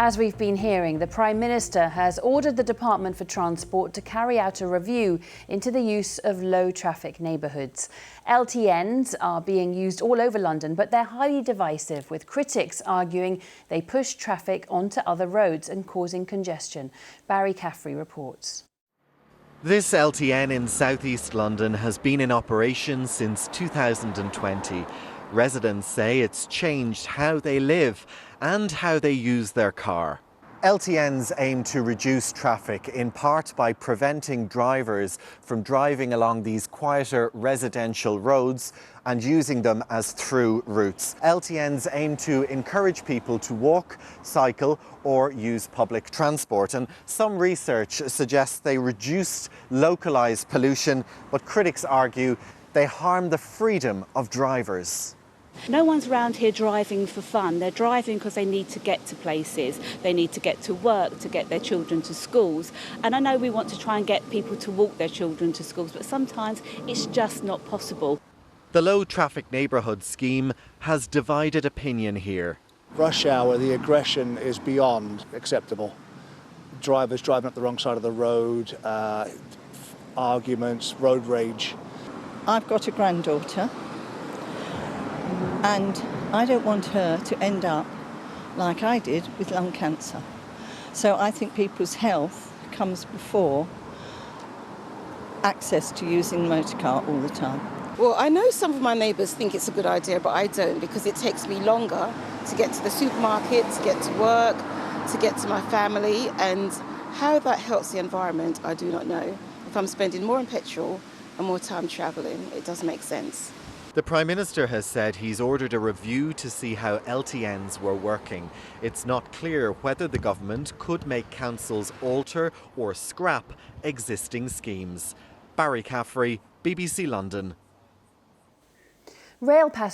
As we've been hearing, the Prime Minister has ordered the Department for Transport to carry out a review into the use of low traffic neighbourhoods. LTNs are being used all over London, but they're highly divisive, with critics arguing they push traffic onto other roads and causing congestion. Barry Caffrey reports. This LTN in southeast London has been in operation since 2020. Residents say it's changed how they live and how they use their car. LTNs aim to reduce traffic in part by preventing drivers from driving along these quieter residential roads and using them as through routes. LTNs aim to encourage people to walk, cycle or use public transport, and some research suggests they reduce localised pollution, but critics argue they harm the freedom of drivers. No one's around here driving for fun. They're driving because they need to get to places. They need to get to work, to get their children to schools. And I know we want to try and get people to walk their children to schools, but sometimes it's just not possible. The Low Traffic Neighbourhoods scheme has divided opinion here. Rush hour, the aggression is beyond acceptable. Drivers driving up the wrong side of the road, arguments, road rage. I've got a granddaughter, and I don't want her to end up like I did with lung cancer. So I think people's health comes before access to using the motor car all the time. Well, I know some of my neighbours think it's a good idea, but I don't, because it takes me longer to get to the supermarket, to get to work, to get to my family, and how that helps the environment, I do not know. If I'm spending more on petrol and more time travelling, it doesn't make sense. The Prime Minister has said he's ordered a review to see how LTNs were working. It's not clear whether the government could make councils alter or scrap existing schemes. Barry Caffrey, BBC London. Rail passengers